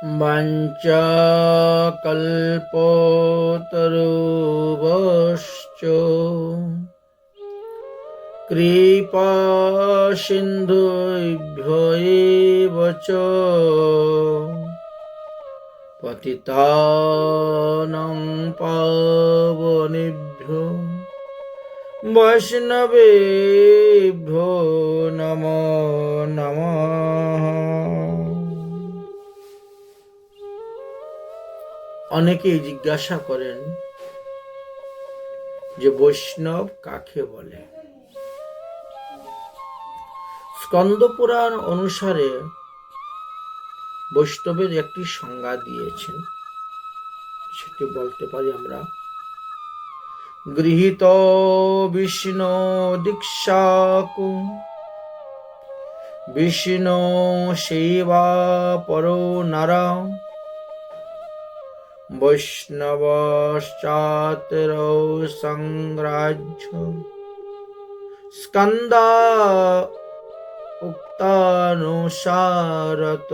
वाञ्छाकल्पतरुभ्यश्च कृपासिन्धुभ्यो एव च पतितानां पावनेभ्यो वैष्णवेभ्यो नमो नमः। অনেকেই জিজ্ঞাসা করেন যে বৈষ্ণব কাকে বলে। স্কন্দ পুরাণ অনুসারে বৈষ্ণবের একটি সংজ্ঞা দিয়েছেন, সেটি বলতে পারি আমরা। গৃহীত বিষ্ণু দীক্ষাকু বিষ্ণু সেবা পরো নরা বৈষ্ণবশ্চাতরো সংরাজ্য স্কন্দা উক্তানুসারত।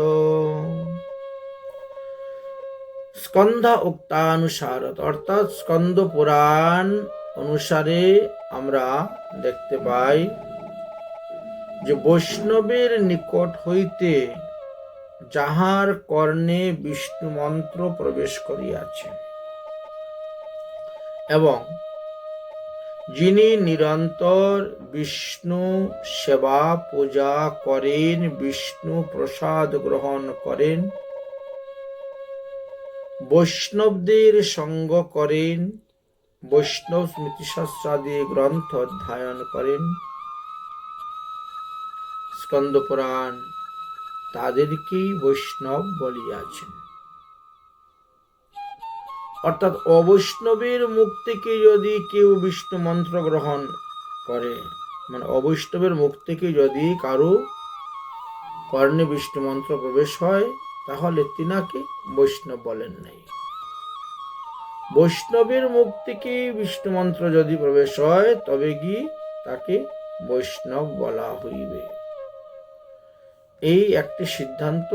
স্কন্ধা উক্তানুসারত অর্থাৎ স্কন্দ পুরাণ অনুসারে আমরা দেখতে পাই যে বৈষ্ণবের নিকট হইতে যাহার কর্ণে বিষ্ণু মন্ত্র প্রবেশ করিয়াছে এবং যিনি নিরন্তর বিষ্ণু সেবা পূজা করেন, বিষ্ণু প্রসাদ গ্রহণ করেন, বৈষ্ণবদের সঙ্গ করেন, বৈষ্ণব স্মৃতিশাস্ত্রাদি গ্রন্থ অধ্যয়ন করেন, স্কন্দ পুরাণ তাদেরকেই বৈষ্ণব বলিয়াছেন। অর্থাৎ অবৈষ্ণবের মুখ থেকে যদি কেউ বিষ্ণু মন্ত্র গ্রহণ করে, মানে অবৈষ্ণবের মুখ থেকে যদি কারো কর্ণে বিষ্ণু মন্ত্র প্রবেশ হয়, তাহলে তিনাকে বৈষ্ণব বলেন নাই। বৈষ্ণবের মুখ থেকে বিষ্ণু মন্ত্র যদি প্রবেশ হয় তবে কি তাকে বৈষ্ণব বলা হইবে। এই একটি সিদ্ধান্ত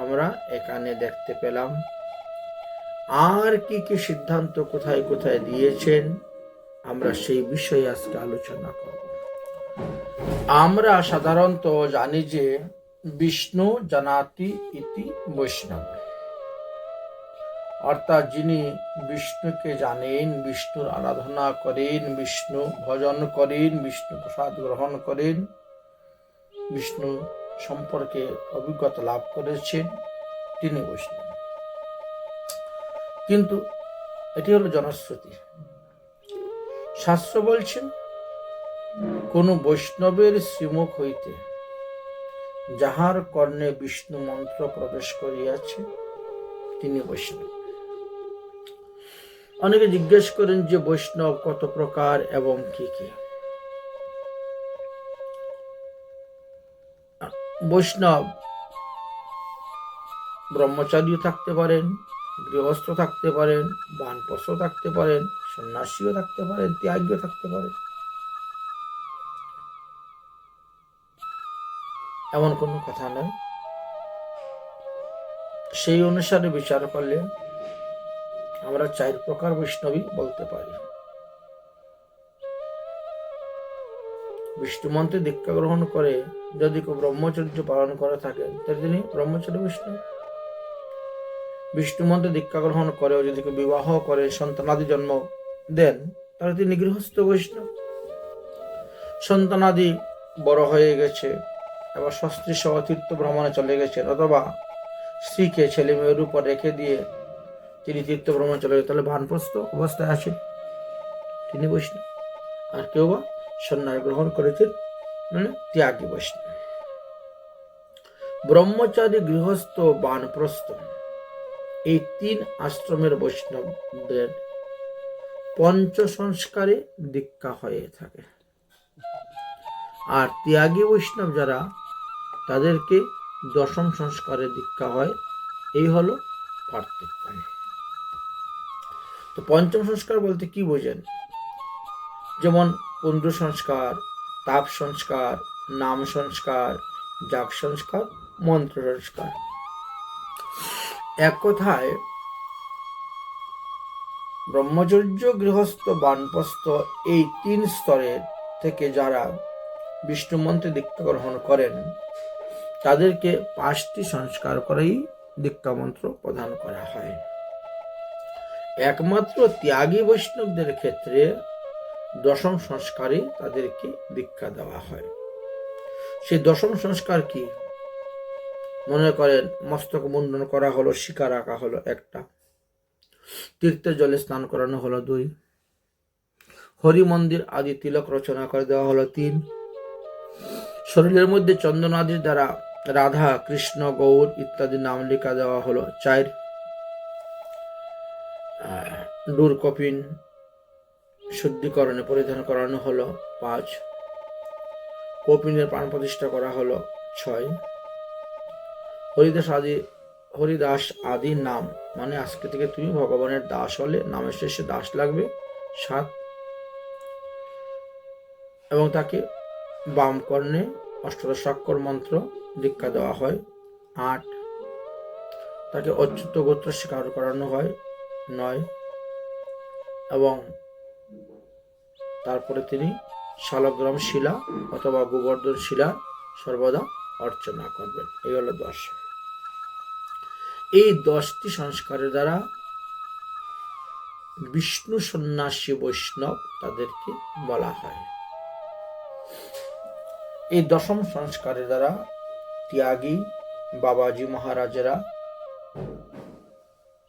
আমরা এখানে দেখতে পেলাম। আর কি কি সিদ্ধান্ত কোথায় কোথায় দিয়েছেন আমরা সেই বিষয়ে আজকে আলোচনা করব। আমরা সাধারণত জানি যে বিষ্ণু জানাতি ইতি বৈষ্ণব, অর্থাৎ যিনি বিষ্ণুকে জানেন, বিষ্ণুর আরাধনা করেন, বিষ্ণু ভজন করেন, বিষ্ণু প্রসাদ গ্রহণ করেন, বিষ্ণু সম্পর্কে অভিজ্ঞতা লাভ করেছেন, তিনি বৈষ্ণব। কিন্তু এটি হলো জনশ্রুতি। শাস্ত্র বলছেন কোন বৈষ্ণবের শ্রীমুখ হইতে যাহার কর্ণে বিষ্ণু মন্ত্র প্রবেশ করিয়াছে তিনি বৈষ্ণব। অনেকে জিজ্ঞেস করেন যে বৈষ্ণব কত প্রকার এবং কি কি। বৈষ্ণব ব্রহ্মচারী থাকতে পারেন, গৃহস্থ থাকতে পারেন, বানপ্রস্থ থাকতে পারেন, সন্ন্যাসীও থাকতে পারেন, ত্যাগীও থাকতে পারেন। এমন কোনো কথা নয়। সেই অনুসারে বিচার করলে আমরা 4 প্রকার বৈষ্ণবী বলতে পারি। বিষ্ণু মন্ত্রে দীক্ষা গ্রহণ করে যদি কেউ ব্রহ্মচর্য পালন করে থাকেন তাহলে তিনি ব্রহ্মচারী বৈষ্ণব। বিষ্ণু মন্ত্রে দীক্ষা গ্রহণ করেও যদি কেউ বিবাহ করে, সন্তানাদি জন্ম দেন, তাহলে তিনি গৃহস্থ বৈষ্ণব। সন্তানাদি বড় হয়ে গেছে, এবার স্ত্রী সহ তীর্থ ভ্রমণে চলে গেছেন, অথবা স্ত্রীকে ছেলে মেয়ের উপর রেখে দিয়ে তিনি তীর্থ ভ্রমণে চলে গেছেন, তাহলে বানপ্রস্থ অবস্থায় আছেন, তিনি বৈষ্ণব। আর কেউ বা সন্ন্যাস গ্রহণ করেছেন, মানে ত্যাগী বৈষ্ণব। ব্রহ্মচারী, গৃহস্থ, বানপ্রস্থ এই 3 আশ্রমের বৈষ্ণবদের পঞ্চ সংস্কারে দীক্ষা হয়ে থাকে। আর ত্যাগী বৈষ্ণব যারা, তাদেরকে দশম সংস্কারে দীক্ষা হয়। এই হলো পার্থক্য। তো পঞ্চম সংস্কার বলতে কি বোঝেন? যেমন পুণ্ড্র সংস্কার, তাপ সংস্কার, নাম সংস্কার, যাগ সংস্কার, মন্ত্র সংস্কার। এক কথায় ব্রহ্মচর্য, গৃহস্থ, বানপ্রস্থ এই 3 স্তরের থেকে যারা বিষ্ণু মন্ত্রে দীক্ষা গ্রহণ করেন তাদেরকে 5টি সংস্কার করেই দীক্ষা মন্ত্র প্রদান করা হয়। একমাত্র ত্যাগী বৈষ্ণবদের ক্ষেত্রে 10ম সংস্কারে তাদেরকে দীক্ষা দেওয়া হয়। সেই 10ম সংস্কার কি? মনে করেন মস্তক মুন্ডন করা হলো, শিখা রাখা হলো 1টা, তীর্থের জলে স্নান করানো হলো 2, হরি মন্দির আদি তিলক রচনা করে দেওয়া হলো 3, শরীরের মধ্যে চন্দন আদির দ্বারা রাধা, কৃষ্ণ, গৌর ইত্যাদি নাম লেখা দেওয়া হলো 4, ডুর কপিন শুদ্ধিকরণে পরিধান করানো হলো 5, কপিনের প্রাণ প্রতিষ্ঠা করা হলো 6, হরিদাস আদি নাম মানে আজকে থেকে তুমি ভগবানের দাস হলে নামের শেষে দাস লাগবে 7, এবং তাকে বাম কর্ণে অষ্টাদশাক্ষর মন্ত্র দীক্ষা দেওয়া হয় 8, তাকে অচ্যুত গোত্র স্বীকার করানো হয় 9, এবং তারপরে তিনি শালগ্রাম শিলা অথবা গোবর্ধন শিলা সর্বদা অর্চনা করবেন। এই হলো 10। এই 10টি সংস্কারের দ্বারা বিষ্ণু সন্ন্যাসী বৈষ্ণব তাদেরকে বলা হয়। এই 10ম সংস্কারের দ্বারা ত্যাগী বাবাজি মহারাজেরা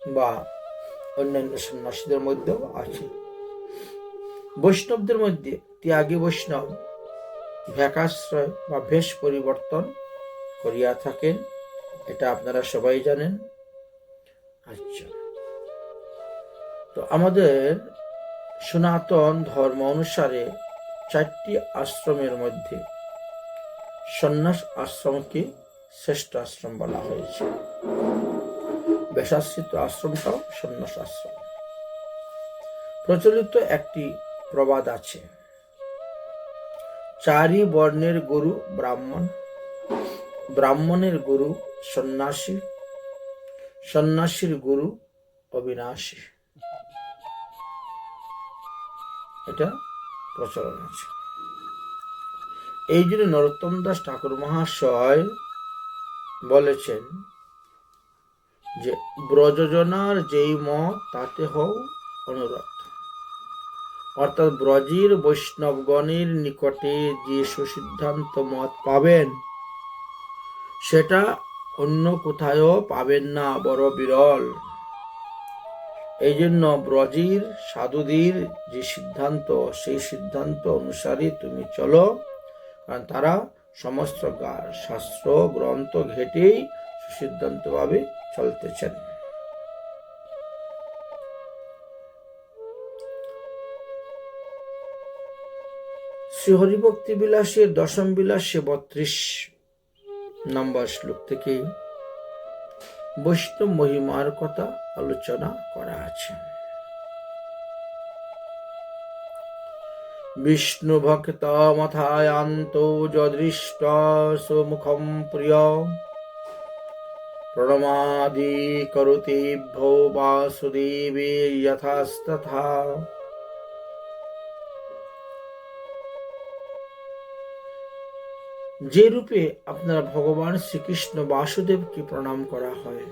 বা অন্যান্য সন্ন্যাসীদের মধ্যেও আছে। বৈষ্ণবদের মধ্যে ত্যাগী বৈষ্ণব ভেকাশ্রয় বা বেশ পরিবর্তন করিয়া থাকেন, এটা আপনারা সবাই জানেন। আচ্ছা, তো আমাদের সনাতন ধর্ম অনুসারে 4টি আশ্রমের মধ্যে সন্ন্যাস আশ্রমকে শ্রেষ্ঠ আশ্রম বলা হয়েছে। বেশাশ্রিত আশ্রমটাও সন্ন্যাস আশ্রম। প্রচলিত একটি প্রবাদ আছে, 4 বর্ণের গুরু ব্রাহ্মণ, ব্রাহ্মণের গুরু সন্ন্যাসী, সন্ন্যাসীর গুরু অবিনাশী। এটা প্রচলন আছে। এই জন্য নরোত্তম দাস ঠাকুর মহাশয় বলেছেন যে ব্রজজনার যেই মত তাতে হও অনুরত, অর্থাৎ ব্রজের বৈষ্ণবগণের নিকটে যে সুসিদ্ধান্ত মত পাবেন সেটা অন্য কোথাও পাবেন না, বড় বিরল। এই জন্য ব্রজের সাধুদের যে সিদ্ধান্ত সেই সিদ্ধান্ত অনুসারে তুমি চলো, কারণ তারা সমস্ত শাস্ত্র গ্রন্থ ঘেটেই সুসিদ্ধান্তভাবে চলতেছেন। শ্রী হরিভক্তি বিলাসের 10ম বিলাসে 32 নম্বর শ্লোক থেকে বৈষ্ণব মহিমার কথা আলোচনা করা আছে। বিষ্ণু ভক্ত মথায়ান্ত যদৃষ্ট সুমুখম প্রিয় প্রণমাদি করুতেভ্যো বাসুদেবে যথাস্তথা। যে রূপে আপনার ভগবান শ্রীকৃষ্ণ বাসুদেবকে প্রণাম করা হয়,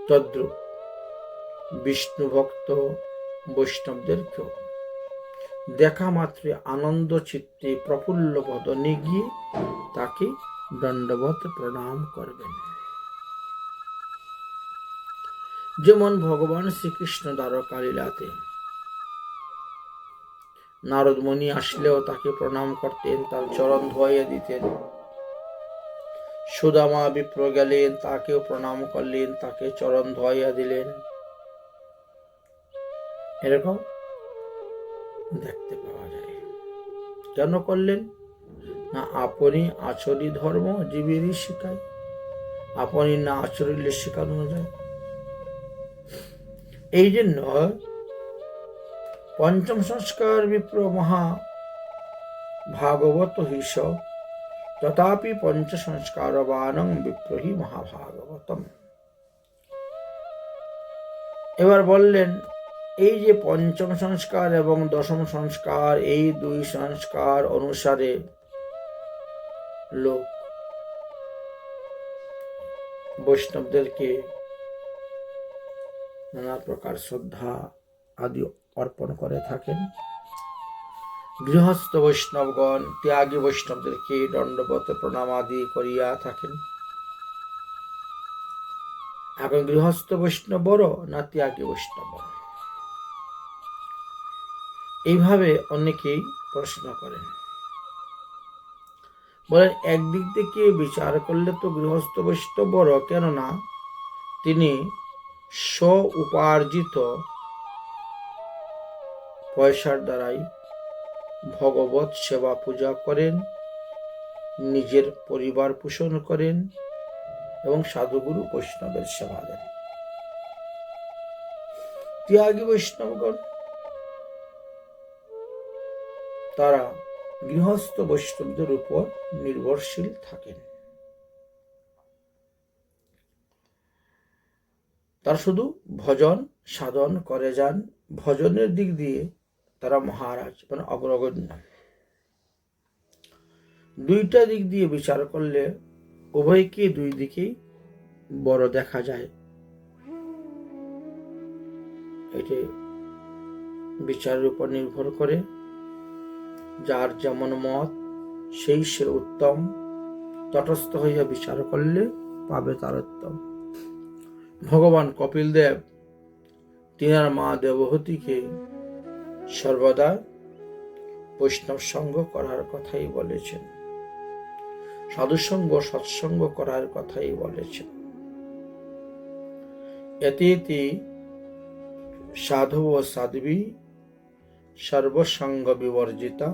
তদ্রূপ বিষ্ণু ভক্ত বৈষ্ণবদেরকেও দেখা মাত্রে আনন্দ চিত্তে প্রফুল্ল বদনে গিয়ে তাকে দণ্ডবত প্রণাম করবেন। যেমন ভগবান শ্রীকৃষ্ণ দ্বারকা লীলাতে নারদ মুনি আসলেও তাকে প্রণাম করতেন, তার চরণ ধোয়াইয়া দিতেন। সুদামা বিপ্র গেলেন, তাকেও প্রণাম করলেন, তাকে চরণ ধোয়াইয়া দিলেন। এরকম দেখতে পাওয়া যায়। কেন করলেন না? আপনি আচরি ধর্ম জীবেরই শিখায়, আপনি না আচরিলে শেখানো যায়। এই জন্য 5ম সংস্কার বিপ্র মহা ভাগবত হিস তথাপি পঞ্চ সংস্কারবানং বিপ্রহি মহাভাগবতম। এবার বললেন, এই যে পঞ্চম সংস্কার এবং দশম সংস্কার, এই দুই সংস্কার অনুসারে লোক বৈষ্ণবদেরকে নানা প্রকার শ্রদ্ধা আদি অর্পণ করে থাকেন। গৃহস্থ বৈষ্ণবগণ ত্যাগী বৈষ্ণবদেরকে দণ্ডবত প্রণাম আদি করিয়া থাকেন। এখন গৃহস্থ বৈষ্ণব বড় না ত্যাগী বৈষ্ণব বড়? এইভাবে অনেকেই প্রশ্ন করেন। বলেন, একদিক থেকে বিচার করলে তো গৃহস্থ বৈষ্ণব বড়, কেননা তিনি স্ব উপার্জিত পয়সার দ্বারাই ভগবত সেবা পূজা করেন, নিজের পরিবার পোষণ করেন এবং সাধুগুরু বৈষ্ণবের সেবা দেন। ত্যাগী বৈষ্ণবগণ তারা গৃহস্থ বৈষ্ণবদের উপর নির্ভরশীল থাকেন। তারা শুধু ভজন সাধন করে যান। ভজনের দিক দিয়ে তারা মহারাজ, মানে অগ্রগণ্য। দুইটা দিক দিয়ে বিচার করলে উভয়কে দুই দিকেই বড় দেখা যায়। এটি বিচারের উপর নির্ভর করে। যার যেমন মত সেই সে উত্তম। তটস্থ হইয়া বিচার করলে পাবে তার উত্তম। ভগবান কপিল দেব তিনার মা দেবহূতিকে সর্বদা বৈষ্ণব সঙ্গ করার কথাই বলেছেন, সাধুসঙ্গ সৎসঙ্গ করার কথাই বলেছেন। এতেতি সাধু ও সাধ্বী সর্বসঙ্গ বিবর্জিতা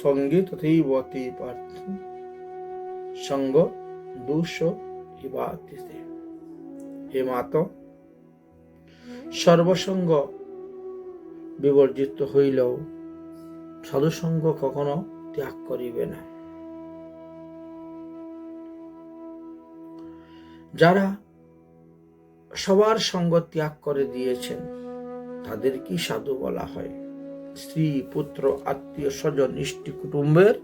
সঙ্গে তথৈবতি পার্থ সঙ্গ দোষ ইবাতিতে। হে মাত, সর্বসঙ্গ বিবর্জিত হইলেও সাধুসঙ্গ কখনো ত্যাগ করিবে না। যারা সবার সঙ্গ ত্যাগ করে দিয়েছেন তাদের কি সাধু বলা হয়? স্ত্রী পুত্র আত্মীয় স্বজন ইষ্টি কুটুম্বের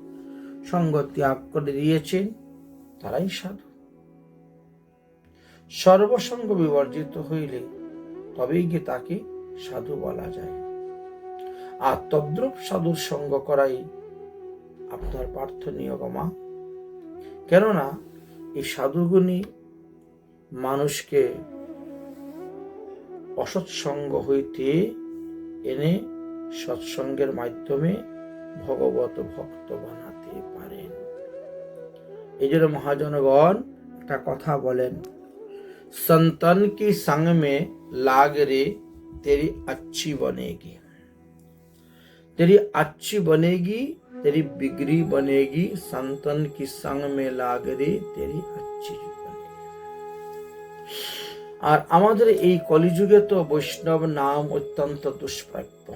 সঙ্গ ত্যাগ করে দিয়েছেন তারাই সাধু। সর্বসঙ্গ বিবর্জিত হইলে তবেই গিয়ে তাকে সাধু বলা যায়। আর তদ্রূপ সাধুর সঙ্গ করাই আপনার প্রার্থনীয় গমা। কেননা এই সাধুগুণী মানুষকে অসৎসঙ্গ হইতে এনে সৎসঙ্গের মাধ্যমে ভগবত ভক্ত বানাতে পারেন। এই জন্য মহাজনগণ একটা কথা বলেন, संतन की संग में लाग रे तेरी अच्छी बनेगी, तेरी अच्छी बनेगी, तेरी बिगड़ी बनेगी। संतन की संग में लाग रे तेरी अच्छी बनेगी। আর আমাদের এই কলিযুগে তো বৈষ্ণব নাম অত্যন্ত দুষ্প্রাপ্য।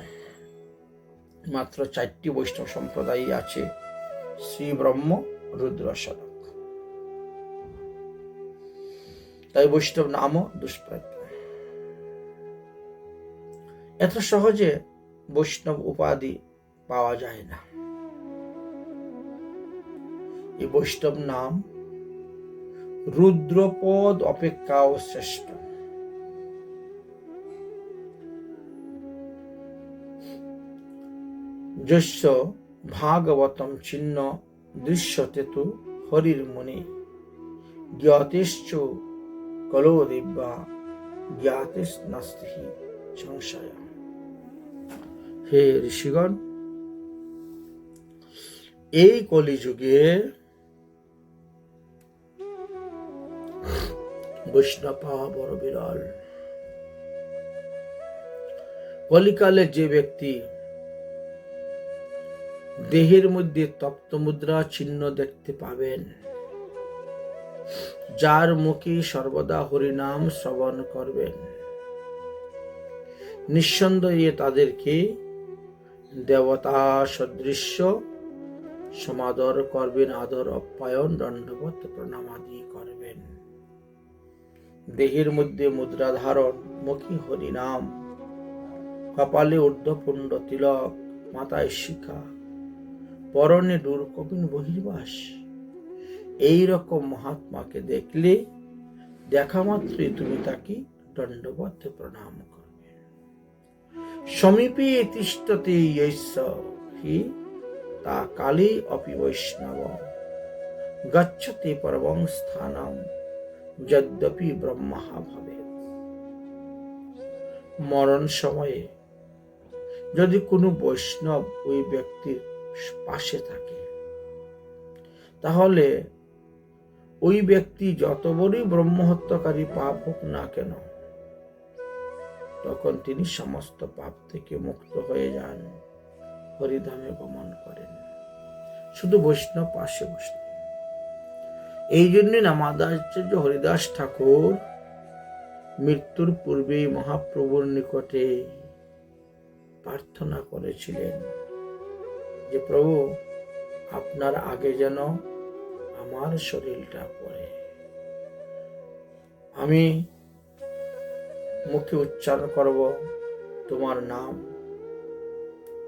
মাত্র 4টি বৈষ্ণব সম্প্রদায় আছে, শ্রী ব্রহ্ম রুদ্র শরক। তাই বৈষ্ণব নামও দুষ্প্রাপ্য। এত সহজে বৈষ্ণব উপাধি পাওয়া যায় না। এই বৈষ্ণব নাম রুদ্রপদ অপেক্ষাও শ্রেষ্ঠ। যস্য ভাগবতম চিহ্ন দৃশ্যতে তু হরির মুনি জ্ঞাতিশ্চ কলো দিব্যা জ্ঞাতিস নাস্তি সংশয়। হে ঋষিগণ, এই কলিযুগে বৈষ্ণব পাওয়া বড় বিরল। কলিকালে যে ব্যক্তি দেহের মধ্যে তপ্তমুদ্রা চিহ্ন দেখতে পাবেন, যার মুখে সর্বদা হরিনাম শ্রবণ করবেন, নিঃসন্দেহে তাদেরকে দেবতা সদৃশ্য সমাদর করবেন, আদর আপ্যায়ন দণ্ডবত প্রণামাদি করবেন। দেহের মধ্যে মুদ্রা ধারণ, মুখে হরিনাম, কপালে ঊর্ধ্বপুণ্ড তিলক, মাথায় শিখা, পরনে ডোরকপিন বহির্বাস। এইরকম মহাত্মাকে দেখলে দেখা মাত্রই তুমি তাকে দণ্ডবত প্রণাম করবে। সমীপে তিষ্ঠতে য়স্য হি তা কালে অপি বৈষ্ণব গচ্ছতে পরমং স্থানম যদ্যপি ব্রহ্মা ভবেৎ। মরণ সময়ে যদি কোনো বৈষ্ণব ওই ব্যক্তির পাশে থাকে, তাহলে ওই ব্যক্তি যত বড়ই ব্রহ্মহত্যাকারী পাপ হোক না কেন, তখন তিনি সমস্ত পাপ থেকে মুক্ত হয়ে যান, হরিধামে গমন করেন। শুধু বৈষ্ণব পাশে বসে। এই জন্য নামাদাচার্য হরিদাস ঠাকুর মৃত্যুর পূর্বেই মহাপ্রভুর নিকটে প্রার্থনা করেছিলেন যে প্রভু, আপনার আগে যেন আমার শরীরটা পড়ে, আমি মুখে উচ্চারণ করব তোমার নাম,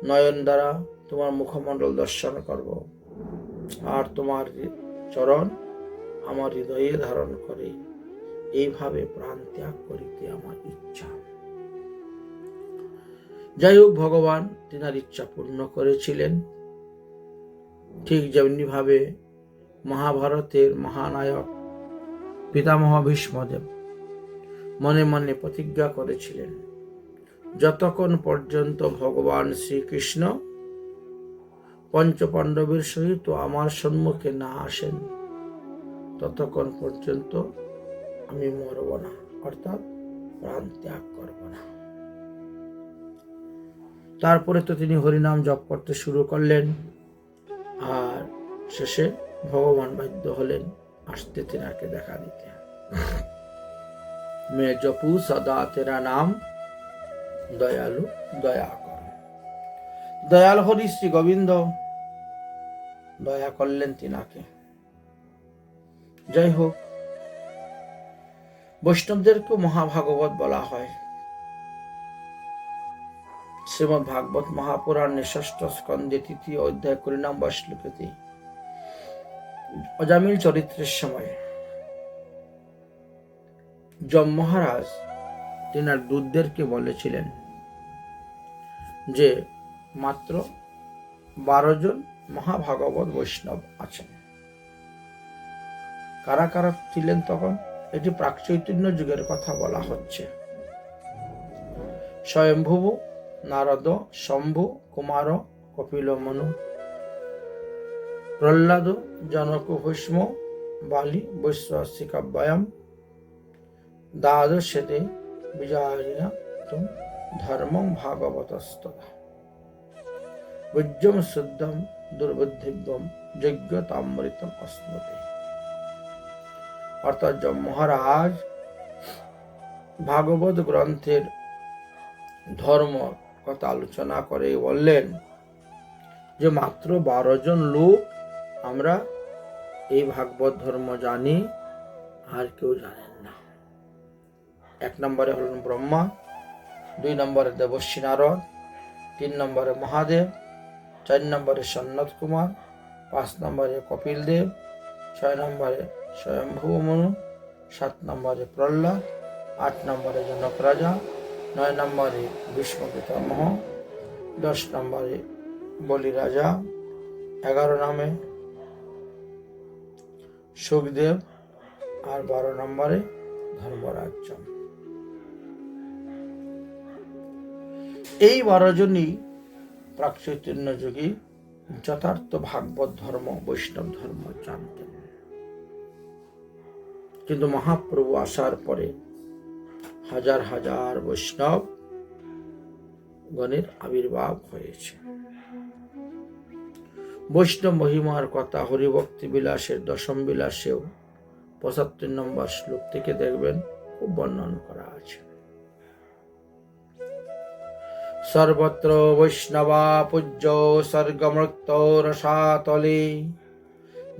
নয়ন দ্বারা তোমার মুখমণ্ডল দর্শন করব, আর তোমার চরণ আমার হৃদয়ে ধারণ করে এইভাবে প্রাণ ত্যাগ করিতে আমার ইচ্ছা। যাই হোক, ভগবান তিনার ইচ্ছা পূর্ণ করেছিলেন। ঠিক যেমনি ভাবে মহাভারতের মহানায়ক পিতামহ ভীষ্মদেব মনে মনে প্রতিজ্ঞা করেছিলেন, যতক্ষণ পর্যন্ত ভগবান শ্রীকৃষ্ণ পঞ্চপাণ্ডবের সহিত আমার সম্মুখে না আসেন, ততক্ষণ পর্যন্ত আমি মরব না, অর্থাৎ প্রাণ ত্যাগ করব না। তারপরে তো তিনি হরিনাম জপ করতে শুরু করলেন, আর শেষে ভগবান বাধ্য হলেন আসতে তেনাকে দেখা দিতে। মে জপু সদা তেরা নাম, দয়ালু দয়া কর। দয়াল হরি শ্রী গোবিন্দ দয়া করলেন তিনাকে। যাই হোক, বৈষ্ণবদেরকে মহাভাগবত বলা হয়। শ্রীমদ্ ভাগবত মহাপুরাণের ষষ্ঠ স্কন্ধে 3য় অধ্যায় 20 নম্বর শ্লোকেতে অজামিল চরিত্রের সময় যম মহারাজ তিনার দূতদেরকে বলেছিলেন যে মাত্র 12 জন মহাভাগবত বৈষ্ণব আছেন। কারা কারা ছিলেন তখন? এটি প্রাক চৈতন্য যুগের কথা বলা হচ্ছে। স্বয়ম্ভু, নারদ, শম্ভু, কুমার, কপিল মনু, প্রহ্লাদ, জনক, ভীষ্ম, বালি, বৈশ্বাসিকাব্যায়াম, দ্বাদশেতে বিজারিণা ধর্মং ভাগবতস্তদা বৈজ্যম শুদ্ধম দুর্বুদ্ধিব্যম যজ্ঞতামৃতম অস্মতে। অর্থাৎ যম মহারাজ ভাগবত গ্রন্থের ধর্ম কথা আলোচনা করে বললেন যে মাত্র 12 জন লোক আমরা এই ভাগবত ধর্ম জানি, আর কেউ জানেন না। 1 নম্বরে হলেন ব্রহ্মা, 2 নম্বরে দেবর্ষি নারদ, 3 নম্বরে মহাদেব, 4 নম্বরে সন্নত কুমার, 5 নম্বরে কপিল দেব, 6 নম্বরে স্বয়ম্ভু মনু, 7 নম্বরে প্রহ্লাদ, 8 নম্বরে জনক রাজা, 9 নম্বরে ভীষ্ম পিতামহ, 10 নম্বরে বলি রাজা, 11 নামে সুখদেব, আর 12 নম্বরে ধর্মরাজ্য। এই 12 জনই প্রাক চৈতন্য যুগে যথার্থ ভাগবত ধর্ম, বৈষ্ণব ধর্ম জানতেন। কিন্তু মহাপ্রভু আসার পরে হাজার হাজার বৈষ্ণব গণের আবির্ভাব হয়েছে। বৈষ্ণব মহিমার কথা হরিভক্তি বিলাসের 10ম বিলাসেও 75 নম্বর শ্লোক থেকে দেখবেন খুব বর্ণনা করা আছে। সর্বত্র বৈষ্ণবা পূজ্য স্বর্গমৃত্য রসাতলে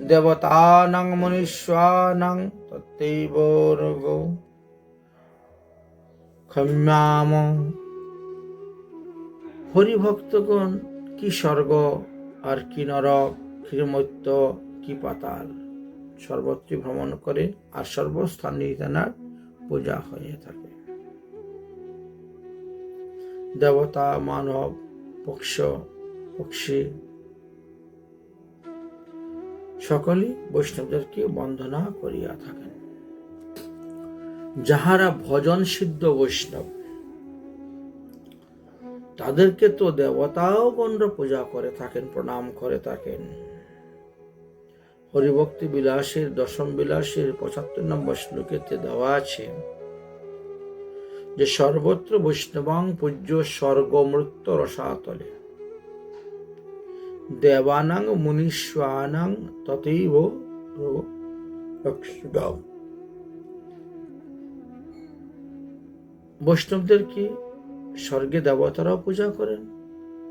দেবতানাং মনুষ্যানাং তত্ত্বৈব রোগো ক্ষম্যাম। হরিভক্তগণ কি স্বর্গ আর কি নরক, কি মর্ত্য, কি পাতাল সর্বত্রই ভ্রমণ করে আর সর্বস্থানে তেনার পূজা হয়ে থাকে। দেবতা, মানব, পক্ষী সকলেই বৈষ্ণবদেরকে বন্দনা করিয়া থাকেন। যাহারা ভজন সিদ্ধ বৈষ্ণব তাদেরকে তো দেবতাও গণ্য পূজা করে থাকেন, প্রণাম করে থাকেন। হরিভক্তি বিলাসের দশম বিলাসের ৭৫ নম্বর শ্লোকেতে দেওয়া আছে যে সর্বত্র বৈষ্ণবাং পূজ্য স্বর্গমৃত্য রসাতলে দেবানাং মুনীশ্বানাং তথৈব রক্ষিতাম। বৈষ্ণবদেরকে স্বর্গে দেবতারাও পূজা করেন,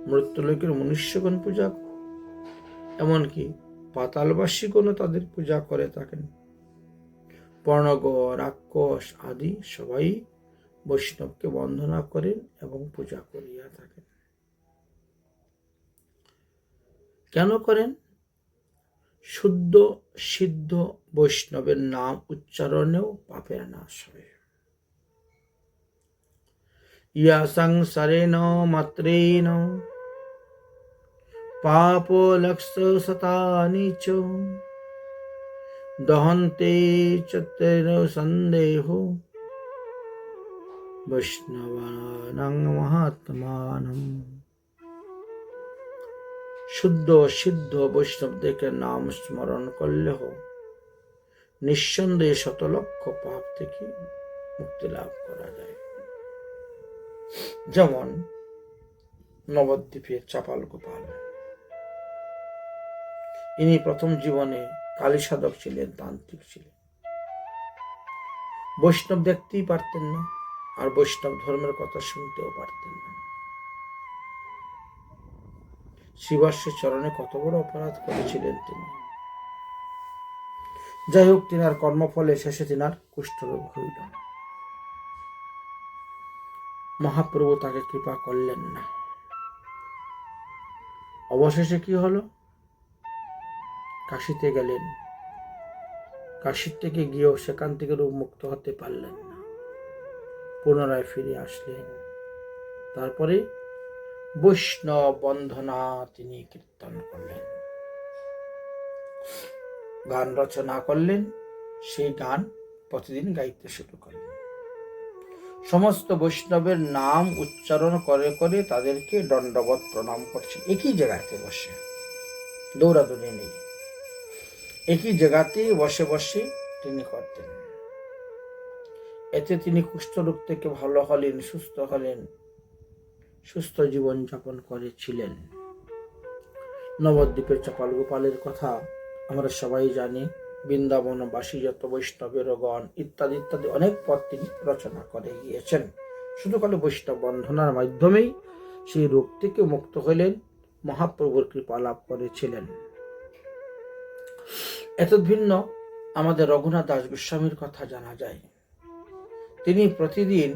মৃত্যুলোকের মনুষ্যগণ পূজা করেন, এমনকি পাতালবাসীগণও তাদের পূজা করে থাকেন। পর্ণগ, রাক্ষস আদি সবাই বৈষ্ণবকে বন্দনা করেন এবং পূজা করিয়া থাকেন। কেন করেন? শুদ্ধ সিদ্ধ বৈষ্ণবের নাম উচ্চারণেও পাপের নাশ হয়। ইয়া সংসারেণ মাত্রেণ পাপ লক্ষ শতানি চ দহন্তে চতুর সন্দেহ বৈষ্ণবানাং মহাত্মানম। শুদ্ধ সিদ্ধ বৈষ্ণবদেরকে নাম স্মরণ করলেও নিঃসন্দেহে শতলক্ষ পাপ থেকে মুক্তি লাভ করা যায়। যেমন নবদ্বীপের চাপাল গোপাল, ইনি প্রথম জীবনে কালী সাধক ছিলেন, তান্ত্রিক ছিলেন। বৈষ্ণব দেখতেই পারতেন না, আর বৈষ্ণব ধর্মের কথা শুনতেও পারতেন না। শ্রীবাসের চরণে কত বড় অপরাধ করেছিলেন তিনি। যাই হোক, তিনার কর্মফলে শেষে তিনার কুষ্ঠরোগ হইল। মহাপ্রভু তাকে কৃপা করলেন না। অবশেষে কি হলো? কাশীতে গেলেন। কাশীর থেকে গিয়েও সেখান থেকে রোগ মুক্ত হতে পারলেন না। পুনরায় ফিরে আসলেন। তারপরে বৈষ্ণব বন্দনা তিনি কীর্তন করলেন, গান রচনা করলেন। সেই গান প্রতিদিন গাইতে শুরু করলেন। সমস্ত বৈষ্ণবের নাম উচ্চারণ করে করে তাদেরকে দণ্ডবত প্রণাম করছেন। একই জায়গাতে বসে, দৌড়াদৌড়ি নেই, একই জায়গাতে বসে বসে তিনি করতেন। এতে তিনি কুষ্ঠরোগ থেকে ভালো হলেন, সুস্থ হলেন, সুস্থ জীবন যাপন করেছিলেন। নবদ্বীপের চাপাল গোপালের কথা আমরা সবাই জানি। বৃন্দাবনবাসী যত বৈষ্ণবের গণ ইত্যাদি ইত্যাদি অনেক পদ তিনি রচনা করে গিয়েছেন। শুধু কালে বৈষ্ণব বন্ধনার মাধ্যমেই সেই রোগ থেকে মুক্ত হলেন, মহাপ্রভুর কৃপা লাভ করেছিলেন। এত ভিন্ন আমাদের রঘুনাথ দাস গোস্বামীর কথা জানা যায়। তিনি প্রতিদিন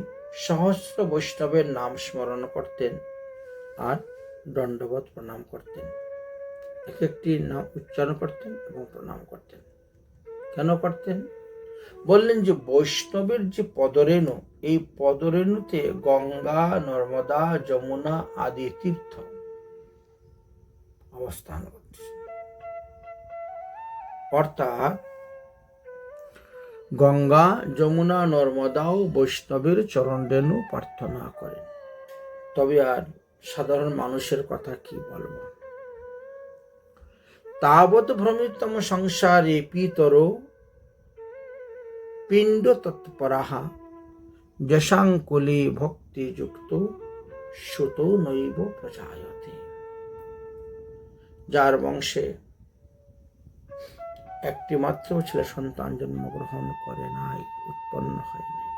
সহস্র বৈষ্ণবের নাম স্মরণ করতেন আর দণ্ডবত প্রণাম করতেন। এক একটি নাম উচ্চারণ করতেন এবং প্রণাম করতেন। কেন করতেন? বললেন যে বৈষ্ণবের যে পদরেণু, এই পদরেণুতে গঙ্গা, নর্মদা, যমুনা আদি তীর্থ অবস্থান করছে। অর্থাৎ গঙ্গা, যমুনা, নর্মদাও বৈষ্ণবের চরণ রেণু প্রার্থনা করেন। তবে আর সাধারণ মানুষের কথা কি বলবো? তাবৎ ভ্রমিতম সংসারে পিতর পিণ্ড তৎপরাহা যশাঙ্কুলে ভক্তি যুক্ত সুতো নৈব প্রজায়তে। যার বংশে একটি মাত্র ছেলে সন্তান জন্মগ্রহণ করে নাই, উৎপন্ন হয় নাই,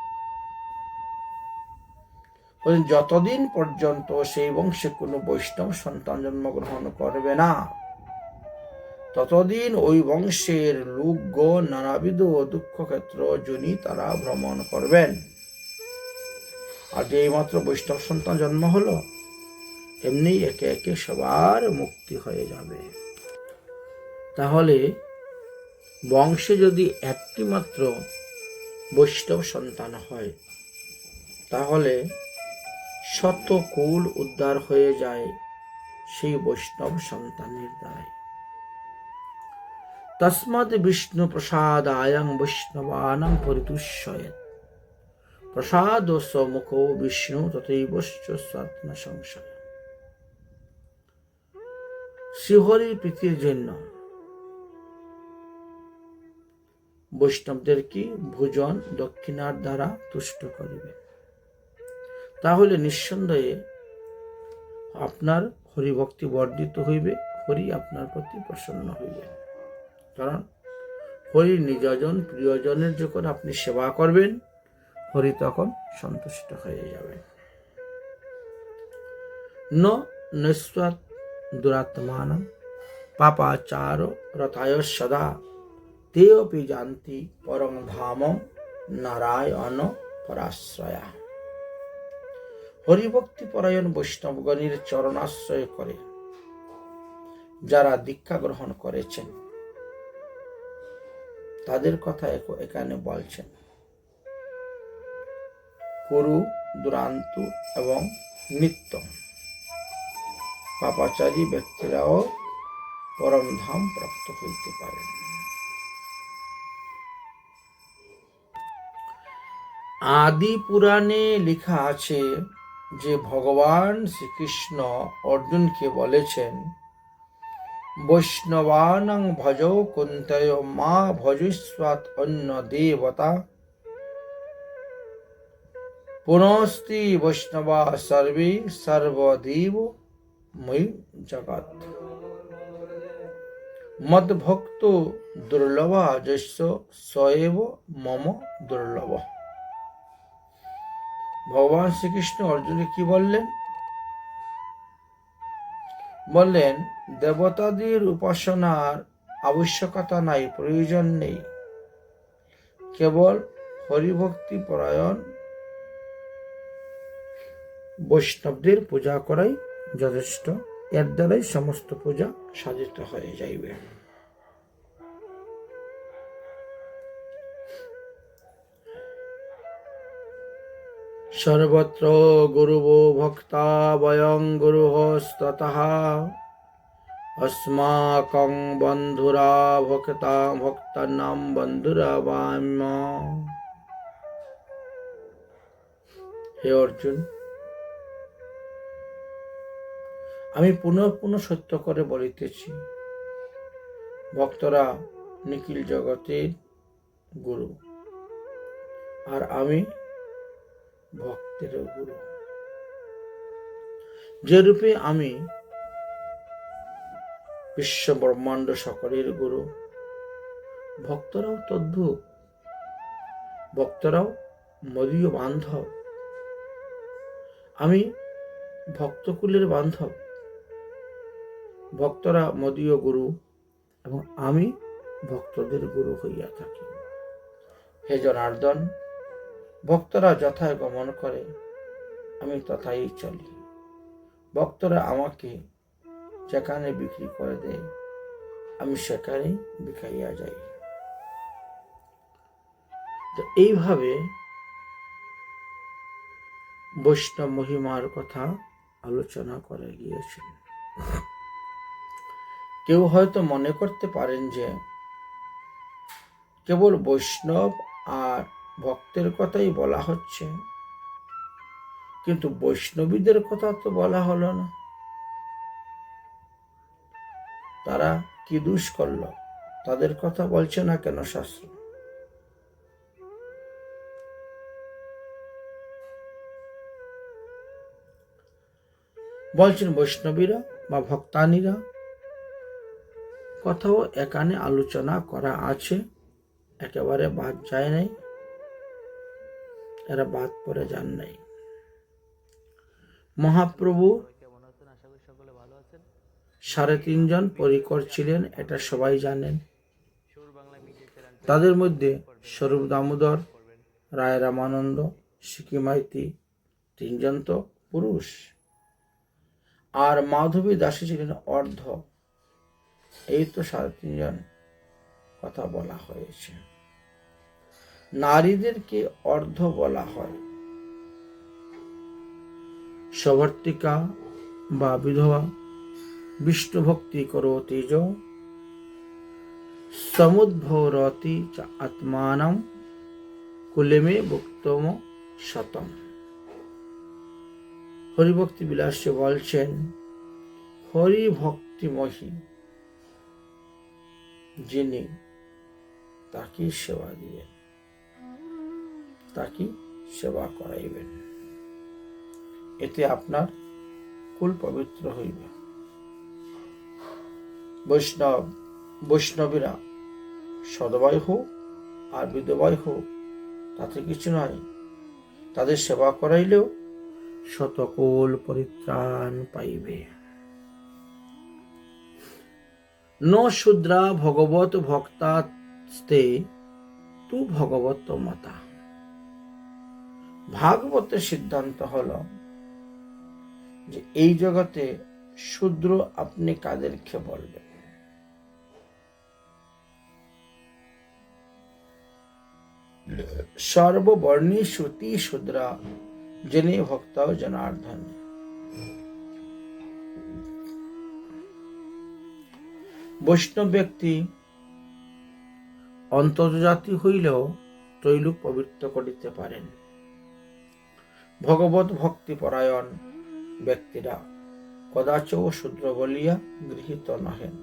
যতদিন পর্যন্ত সেই বংশে কোনো বৈষ্ণব সন্তান জন্মগ্রহণ করবে না, ততদিন ওই বংশের লোকগণ নানাবিধ দুঃখ ক্ষেত্র জনি তারা ভ্রমণ করবেন। আর যেই মাত্র বৈষ্ণব সন্তান জন্ম হলো, এমনি একে একে সবার মুক্তি হয়ে যাবে। তাহলে বংশে যদি একটি মাত্র বৈষ্ণব সন্তান হয়, তাহলে শত কুল উদ্ধার হয়ে যায় সেই বৈষ্ণব সন্তানের দ্বারাই। তস্মাৎ বিষ্ণু প্রসাদায়ং বৈষ্ণবানাং পরিতুষ্যয়েৎ প্রসাদস্য মুখো বিষ্ণু তথৈবশ্চ স্বাত্ম সংশয়। শ্রীহরির প্রীতির জন্য বৈষ্ণবদের কি ভোজন দক্ষিণার দ্বারা তুষ্ট করিবে, তাহলে নিঃসন্দেহে আপনার হরিভক্তি বর্ধিত হইবে, হরি আপনার প্রতি প্রসন্ন হইবে। কারণ হরি নিজজন প্রিয়জনের যখন আপনি সেবা করবেন, হরি তখন সন্তুষ্ট হয়ে যাবেন। ন নস্বাৎ দুরাত্মানং পাপাচার রতায় সদা তে অপি জানতি পরম ধামম নারায়ণ পরাশ্রয়া। হরিভক্তি পরায়ণ বৈষ্ণবগণের চরণাশ্রয় করে যারা দীক্ষা গ্রহণ করেছেন, তাদের কথা এখানে বলছেন। কুরু, দুরান্তু এবং নিত্য পাপাচারী ব্যক্তিরাও পরম ধাম প্রাপ্ত হইতে পারেন। আদি পুরাণে লেখা আছে যে ভগবান শ্রীকৃষ্ণ অর্জুনকে বলেছেন, বৈষ্ণবানাং ভজো কুন্তয় মা ভজস্বাৎ অন্য দেবতা পুনস্তি বৈষ্ণবা সর্বে সর্বদেব মই জগৎ মদ্ভক্ত দুর্লভ যস্য সয়েব মম দুর্লভ। ভগবান শ্রীকৃষ্ণ অর্জুনকে কি বললেন? বললেন, দেবতাদের উপাসনার আবশ্যকতা নাই, প্রয়োজন নেই, কেবল হরিভক্তি পরায়ণ বৈষ্ণবদের পূজা করাই যথেষ্ট। এর দ্বারাই সমস্ত পূজা সাধিত হয়ে যাইবে। সর্বত্র গুরুবো ভক্তা বয়ং গুরুস্ততঃ अस्माकं বন্ধুরা ভক্তা ভক্তানাম বন্ধুরা বাম্য। হে অর্জুন, আমি পুনঃ পুনঃ সত্য করে বলিতেছি, ভক্তরা নিখিল জগতের গুরু, আর আমি ভক্তের গুরু। যে রূপে আমি বিশ্ব ব্রহ্মাণ্ড সকলের গুরু, ভক্তরাও তদ্ভুত। ভক্তরাও মদীয় বান্ধব, আমি ভক্তকুলের বান্ধব। ভক্তরা মদীয় গুরু এবং আমি ভক্তদের গুরু হইয়া থাকি। হে জনার্দন, ভক্তরা যথায় গমন করে, আমি তথায় চলি। ভক্তরা আমাকে যেখানে বিক্রি করে দেয়, আমি সেখানেই বিকাইয়া যাই। তো এইভাবে বৈষ্ণব মহিমার কথা আলোচনা করে গিয়েছেন। কেউ হয়তো মনে করতে পারেন যে কেবল বৈষ্ণব আর ভক্তের কথাই বলা হচ্ছে, কিন্তু বৈষ্ণবীদের কথা তো বলা হলো না। তারা কি দোষ করল, তাদের কথা বলছে না কেন শাস্ত্র? বলছেন বৈষ্ণবীরা বা ভক্তানীরা কথাও এখানে আলোচনা করা আছে, একেবারে বাদ যায় নাই, এরা বাদ পড়ে যান নাই। মহাপ্রভু 3.5 জন পরিকর ছিলেন, এটা সবাই জানেন। তাদের মধ্যে স্বরূপ দামোদর, রায় রামানন্দ, সিকি মাইতি 3 জন তো পুরুষ, আর মাধবী দাসী ছিলেন অর্ধ। এই তো 3.5 জন কথা বলা হয়েছে। নারীদেরকে অর্ধ বলা হয়। সবর্তিকা বা বিধবা বিষ্ণু ভক্তি করোতি যো সমুদ্ভরতি চ আত্মানম কুলেমে ভুক্তম শতম। হরিভক্তি বিলাসে বলছেন, হরি ভক্তিমহী যিনি, তাকে সেবা দিবেন, তাকে সেবা করাইবেন, এতে আপনার কুল পবিত্র হইবে। বৈষ্ণবীরা সদবাই হোক আর বিধবাই হোক, তাতে কিছু নয়। তাদের সেবা করাইলেও শতকুল পরিত্রাণ পাইবে। ন শূদ্রা ভগবত ভক্তাস্তে তু ভগবত মতা। ভাগবতের সিদ্ধান্ত হলো যে এই জগতে শূদ্র আপনি কাদেরকে বলবেন? সর্ববর্ণী শ্রুতি শূদ্রা জেনে ভক্ত জনার্দন। বৈষ্ণব ব্যক্তি অন্তর্জাতি হইলেও ত্রৈলোক পবিত্র করিতে পারেন। ভগবত ভক্তি পরায়ণ ব্যক্তিরা কদাচ শূদ্র বলিয়া গৃহীত নহেন।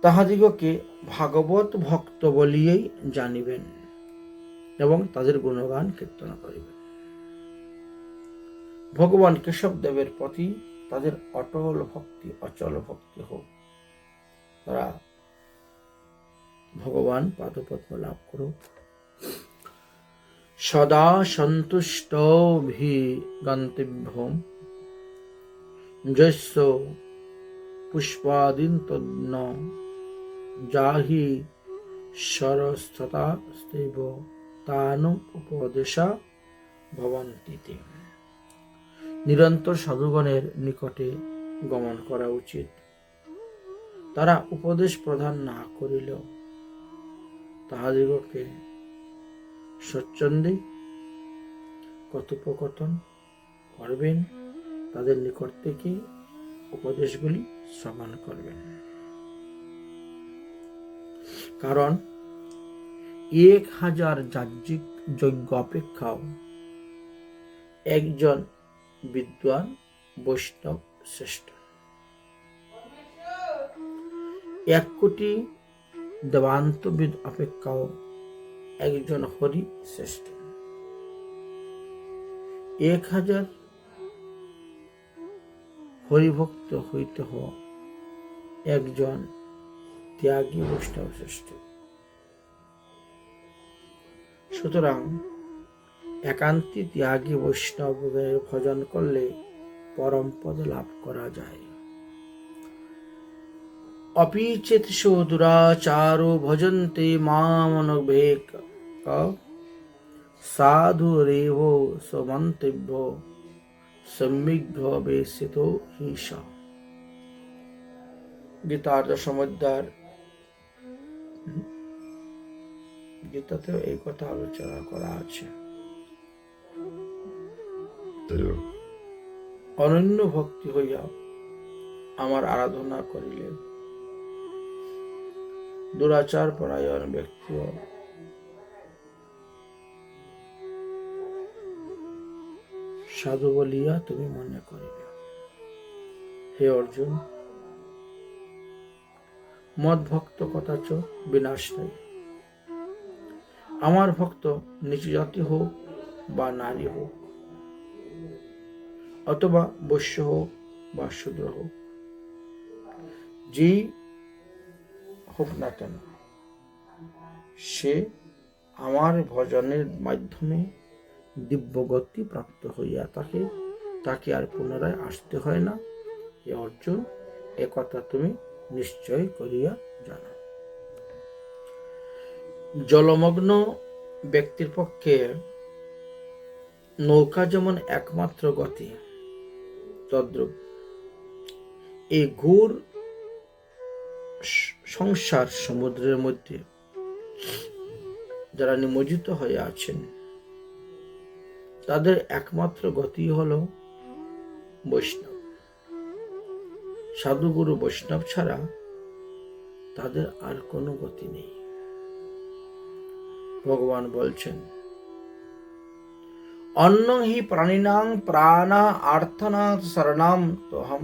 তাহাদিগকে ভাগবত ভক্ত বলিয়েই জানিবেন এবং তাদের গুণগান কীর্তন করিবেন। ভগবান কেশবদেবের প্রতি তাদের অটল ভক্তি, অচল ভক্তি হোক, তারা ভগবান পাদপদ্ম লাভ করুক। সদা সন্তুষ্ট গন্তব্যম যস্য পুষ্পাদিন তদ্ন জাহি সরস্ততা স্থৈব তানু উপদেশা ভবন্তিতে। নিরন্তর সাধুগণের নিকটে গমন করা উচিত। তারা উপদেশ প্রদান না করিলেও তাহাদিগকে স্বচ্ছন্দে কথোপকথন করবেন, তাদের নিকট থেকে উপদেশগুলি শ্রবণ করবেন। কারণ 1000 যাজ্ঞিক যজ্ঞ অপেক্ষাও একজন বিদ্বান বৈষ্ণব শ্রেষ্ঠ। 1 কোটি দেবান্তবিদ অপেক্ষাও একজন হরি শ্রেষ্ঠ। 1000 হরিভক্ত হইতে হওয়া একজন ত্যাগী বৈষ্ণব শ্রেষ্ঠ। সুতরাং একান্তি ত্যাগী বৈষ্ণবের ভজন করলে পরম পদ লাভ করা যায়। অপিচেৎসু দুরাচারো ভজন্তে মামনভেক সাধুরেব সমন্তব্য সম্যগ্ বেসিত হিস। গীতার দশমোধ্যায়, গীতাতেও এই কথা আলোচনা করা আছে। অনন্য ভক্তি হইয়া আমার আরাধনা করিলে দুরাচার পরায়ণ ব্যক্তিও সাধু বলিয়া তুমি মনে করিবে। হে অর্জুন, মদ ভক্ত কদাচ বিনাশ নাই। আমার ভক্ত নিচু জাতি হোক বা নারী হোক, অথবা বৈশ্য হোক বা শূদ্র হোক, যেই হোক না কেন, সে আমার ভজনের মাধ্যমে দিব্য গতি প্রাপ্ত হইয়া তাকে আর পুনরায় আসতে হয় না। হে অর্জুন, একথা তুমি নিশ্চয় করিয়া জানো। জলমগ্ন ব্যক্তির পক্ষে নৌকা যেমন একমাত্র গতি, তদ্রূপ এই ঘোর সংসার সমুদ্রের মধ্যে যারা নিমজ্জিত হয়ে আছেন, তাদের একমাত্র গতি হল বৈষ্ণব। সাধুগুরু বৈষ্ণব ছাড়া তাদের আর কোনো গতি নেই। ভগবান বলছেন, অন্ন হি প্রাণিনাং প্রাণা আর্থনাথ শরণাম তোহম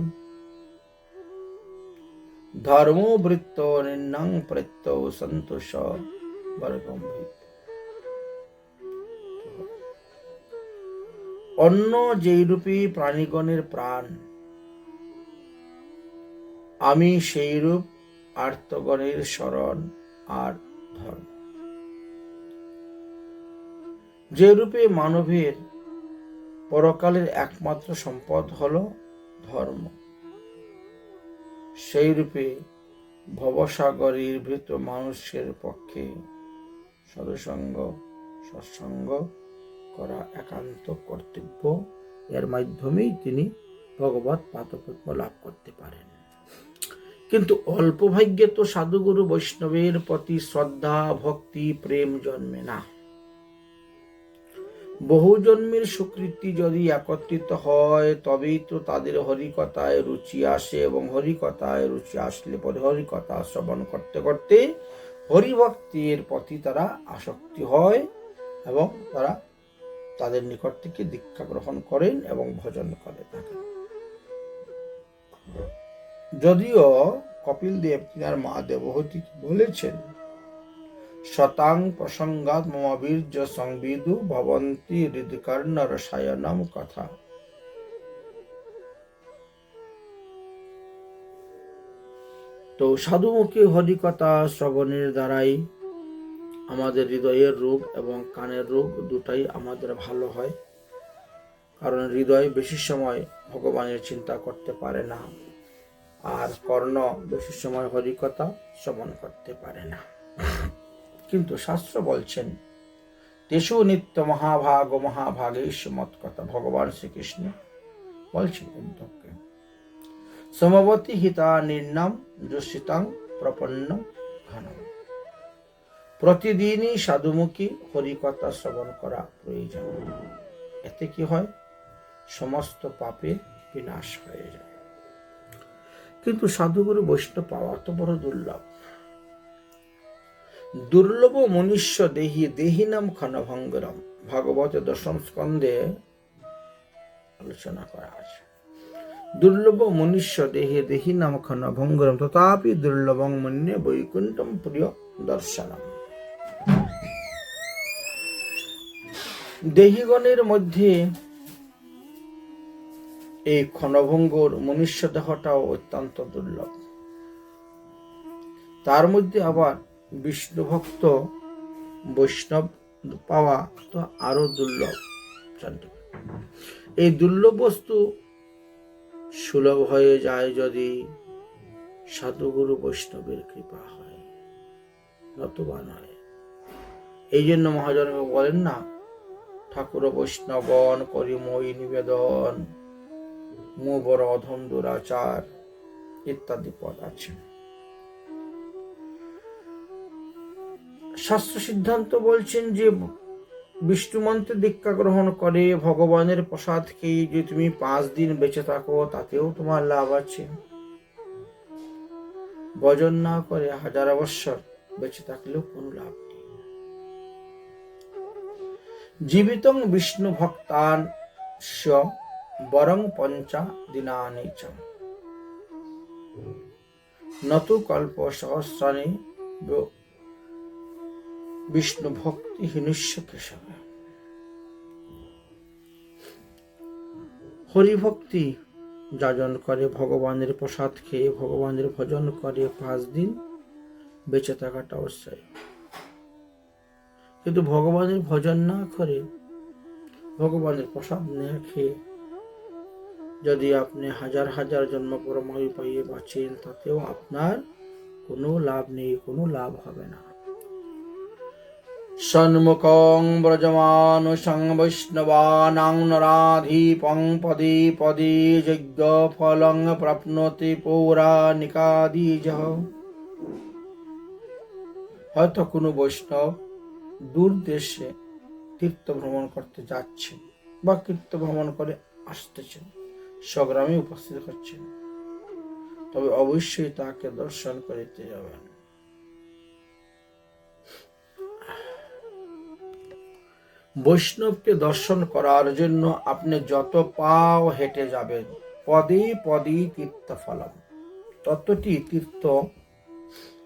ধর্মো বৃত্ত নিন্নং প্রত্য সন্তোষ বর্গম। অন্য যেই রূপী প্রাণীগণের প্রাণ, আমি সেই রূপ আর্তগণের শরণ আর ধর্ম। যে রূপে মানবের পরকালের একমাত্র সম্পদ হল ধর্ম, সেই রূপে ভবসাগরের ভীত মানুষের পক্ষে সাধুসঙ্গ সৎসঙ্গ করা একান্ত কর্তব্য। এর মাধ্যমেই তিনি ভগবৎ পাদপদ্ম লাভ করতে পারেন। কিন্তু অল্প ভাগ্যে তো সাধুগুরু বৈষ্ণবের প্রতি শ্রদ্ধা ভক্তি প্রেম জন্মে না। বহু জন্মের সুকৃতি যদি একত্রিত হয়, তবেই তো তাদের হরিকথায় রুচি আসে, এবং হরিকথায় রুচি আসলে পরে হরিকথা শ্রবণ করতে করতে হরিভক্তির প্রতি তারা আসক্তি হয়, এবং তারা তাদের নিকট থেকে দীক্ষা গ্রহণ করেন এবং ভজন করে থাকেন। যদিও কপিল দেব তিনার মা দেবহূতি বলেছেন, শতাং প্রসঙ্গাৎ মম বীর্য সংবিদু ভবন্তি হৃদকর্ণ রসায়নম কথা। তো সাধুমুখী হরিকথা শ্রবণের দ্বারাই আমাদের হৃদয়ের রোগ এবং কানের রোগ দুটাই আমাদের ভালো হয়। কারণ হৃদয় বেশি সময় ভগবানের চিন্তা করতে পারে না, আর কর্ণ বেশি সময় হরিকথা শ্রবণ করতে পারে না। কিন্তু শাস্ত্র বলছেন, তেষু নিত্য মহাভাগ মহাভাগেশ মত কথা। ভগবান শ্রীকৃষ্ণ বলছেন উদ্ধবকে, সমবতী হিতা নির্নাম যোষিতাং প্রপন্ন ঘনম। প্রতিদিনই সাধুমুখী হরিকথা শ্রবণ করা প্রয়োজন। এতে কি হয়? সমস্ত পাপের বিনাশ হয়ে যায়। কিন্তু সাধুগুরু বৈষ্ণব পাওয়া তো বড় দুর্লভ। দুর্লভ মনুষ্য দেহি দেহিনাম ক্ষণভঙ্গরম, ভাগবত দশম স্কন্ধে আলোচনা করা আছে। দুর্লভ মনুষ্য দেহে দেহিনাম ক্ষণভঙ্গরম তথাপি দুর্লভং মন্যে বৈকুণ্ঠম প্রিয় দর্শনম। দেহিগণের মধ্যে এই ক্ষণভঙ্গুর মনুষ্য দেহটাও অত্যন্ত দুর্লভ। তার মধ্যে আবার বিষ্ণু ভক্ত বৈষ্ণব পাওয়া তো আরো দুর্লভ। এই দুর্লভ বস্তু সুলভ হয়ে যায় যদি সাধুগুরু বৈষ্ণবের কৃপা হয়, নতুবা নয়। এই জন্য মহাজন বলেন না, ঠাকুর বৈষ্ণবগণ করি মই নিবেদন, মু বড় অধম দুরাচার ইত্যাদি পদ আছে। শাস্ত্র সিদ্ধান্ত বলছেন যে বিষ্ণু মন্ত্রে দীক্ষা গ্রহণ করে ভগবানের প্রসাদ খেয়ে যে তুমি 5 দিন বেঁচে থাকো, তাতেও তোমার লাভ আছে। ভজন না করে 1000 বৎসর বেঁচে থাকলেও কোনো লাভ নেই। জীবিতং বিষ্ণু ভক্তান বরং পঞ্চা দিনানি চ নতু কল্প সহস্রাণি বিষ্ণু ভক্তি হীনস্য কেশব। হরিভক্তি যাজন করে, ভগবানের প্রসাদ খেয়ে ভগবানের ভজন করে, 5 দিন বেঁচে থাকাটা অবশ্যই। কিন্তু ভগবানের ভজন না করে ভগবানের প্রসাদ না খেয়ে যদি আপনি হাজার হাজার জন্ম পরমায়ু পাইয়ে বাঁচেন, তাতেও আপনার কোনো লাভ নেই, কোনো লাভ হবে না। সন্মুখং ব্রজমানুষং বৈষ্ণবানাং নরাধীপং পদে পদে যজ্ঞ ফলং প্রাপ্নোতি পৌরাণিকাদিজঃ। হয়তো কোনো বৈষ্ণব দূর দেশে তীর্থ ভ্রমণ করতে যাচ্ছেন বা তীর্থ ভ্রমণ করে আসতেছেন, স্বগ্রামে উপস্থিত হচ্ছেন, তবে অবশ্যই তাকে দর্শন করিতে যাবেন। বৈষ্ণবকে দর্শন করার জন্য আপনি যত পাও হেঁটে যাবেন, পদে পদে তীর্থ ফলম, ততটি তীর্থ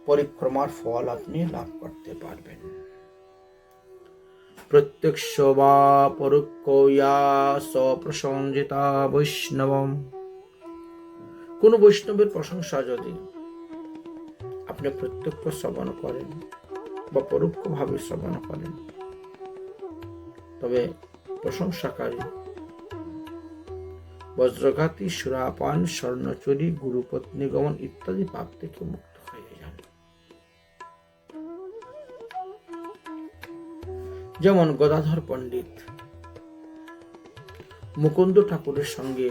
পরিক্রমার ফল আপনি লাভ করতে পারবেন। প্রত্যক্ষ বা পরোক্ষয়া প্রশংসিতা বৈষ্ণবম। কোন বৈষ্ণবের প্রশংসা যদি আপনি প্রত্যক্ষ শ্রবণ করেন বা পরোক্ষভাবে শ্রবণ করেন, তবে প্রশংসাকারী বজ্রঘাতী, সুরাপান, স্বর্ণচুরি, গুরুপত্নী গমন ইত্যাদি পাপ থেকে মুক্ত হয়ে যান। যেমন গদাধর পণ্ডিত মুকুন্দ ঠাকুরের সঙ্গে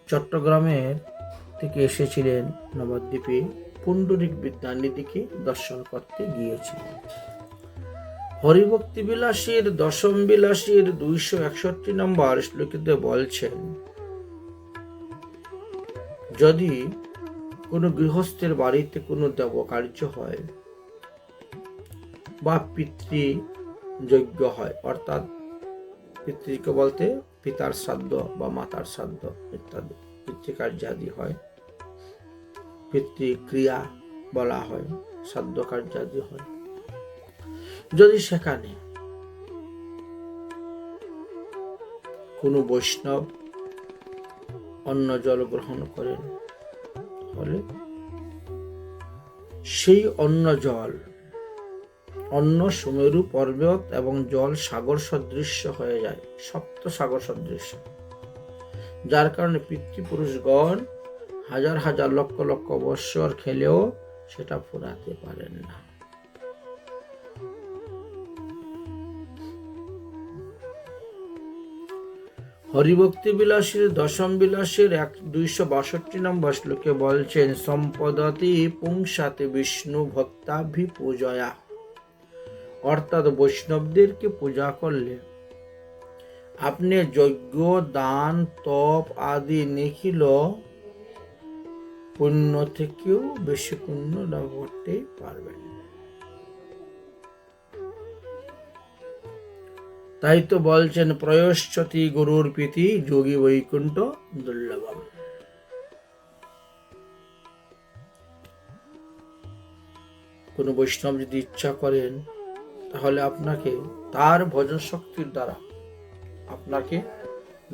চট্টগ্রামের থেকে এসেছিলেন নবদ্বীপে, পুণ্ডরিক বিদ্যানিধিকে দর্শন করতে গিয়েছিলেন। হরিভক্তি বিলাসীর দশম বিলাসীর 261 নম্বর শ্লোকিতে বলছেন, যদি কোনো গৃহস্থের বাড়িতে কোনো দেব কার্য হয় বা পিতৃযজ্ঞ হয়, অর্থাৎ পিতৃকে বলতে পিতার শ্রাদ্ধ বা মাতার শ্রাদ্ধ ইত্যাদি পিতৃকার্যাদি হয়, পিতৃক্রিয়া বলা হয়, শ্রাদ্ধ কার্যাদি হয়, যদি সেখানে কোনো বৈষ্ণব অন্ন জল গ্রহণ করেন, তাহলে সেই অন্ন জল, অন্ন সুমেরু পর্বত এবং জল সাগর সদৃশ্য হয়ে যায়, সপ্ত সাগর সদৃশ্য, যার কারণে পিতৃপুরুষগণ হাজার হাজার লক্ষ লক্ষ বৎসর খেলেও সেটা ফুরাতে পারেন না। হরিভক্তি বিলাসীর দশম বিলাসীর 262 নম্বর শ্লোকে বলছেন, সম্পদতি পুংসাতে বিষ্ণু ভক্তাভিপূজয়া, অর্থাৎ বৈষ্ণবদেরকে পূজা করলে আপনি যজ্ঞ, দান, তপ আদি নিখিল পুণ্য থেকেও বেশি পুণ্য লাভ করতে পারবেন। তাই তো বলছেন, প্রয়শ্চতি গুরুর প্রীতি যোগী বৈকুণ্ঠ দুর্লভম। কোন বৈষ্ণব যদি ইচ্ছা করেন, তাহলে আপনাকে তার ভজন শক্তির দ্বারা আপনাকে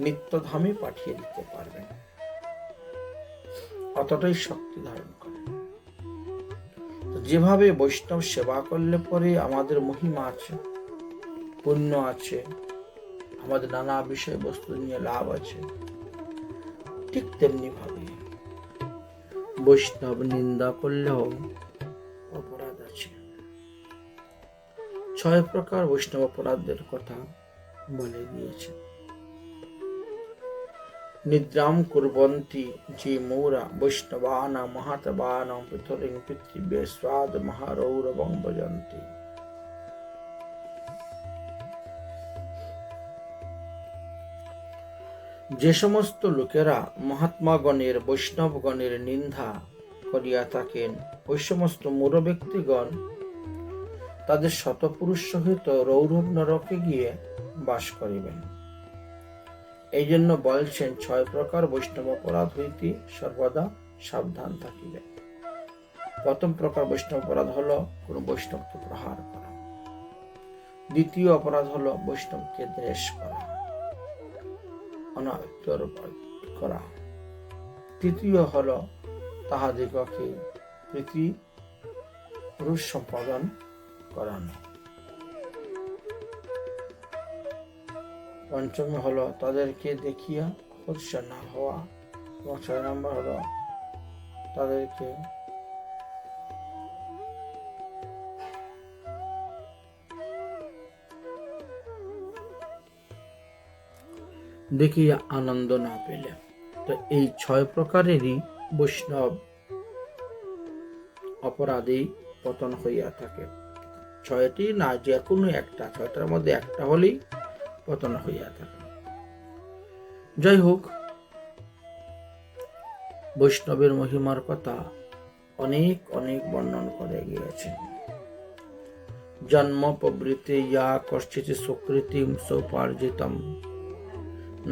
নিত্যধামে পাঠিয়ে দিতে পারবেন, অতটাই শক্তি ধারণ করেন। যেভাবে বৈষ্ণব সেবা করলে পরে আমাদের মহিমা আছে, পুণ্য আছে, আমাদের নানা বিষয়বস্তু নিয়ে লাভ আছে, ঠিক তেমনি ভাবে বৈষ্ণব নিন্দা করলেও অপরাধ আছে। 6 প্রকার বৈষ্ণব অপরাধের কথা বলে দিয়েছে। নিদ্রাম কুর্বন্তি যে মৌরা বৈষ্ণবানা মহাতবানাম পিতরিং পৃথিবী স্বাদ মহারৌরবং ভজন্তি। যে সমস্ত লোকেরা মহাত্মাগণের, বৈষ্ণবগণের নিন্দা করিয়া থাকেন, ওই সমস্ত মূঢ় ব্যক্তিগণ তাদের শতপুরুষ সহিত রৌরব নরকে গিয়ে বাস করিবেন। এই জন্য বলছেন, 6 প্রকার বৈষ্ণব অপরাধ হইতে সর্বদা সাবধান থাকিবে। প্রথম প্রকার বৈষ্ণব অপরাধ হলো কোন বৈষ্ণবকে প্রহার করা। দ্বিতীয় অপরাধ হলো বৈষ্ণবকে দ্বেষ করা, অনাচার করা। তৃতীয় হলো তাহাদিগকে প্রীতি পুরুষ সম্পাদন করানো। পঞ্চমে হলো তাদেরকে দেখিয়া হর্ষ না হওয়া, এবং 6 নম্বর হলো তাদেরকে দেখিয়া আনন্দ না পেলে। তো এই 6 প্রকারেরই বৈষ্ণব অপরাধী পতন হইয়া থাকে। 6টি না, যে কোনো একটা, 6টার মধ্যে একটা হলেই পতন হইয়া থাকে। যাই হোক, বৈষ্ণবের মহিমার কথা অনেক অনেক বর্ণন করে গিয়েছেন। জন্ম প্রবৃত্তি ইয়া কশ্চিৎ সুকৃতিম সৌপার্জিতম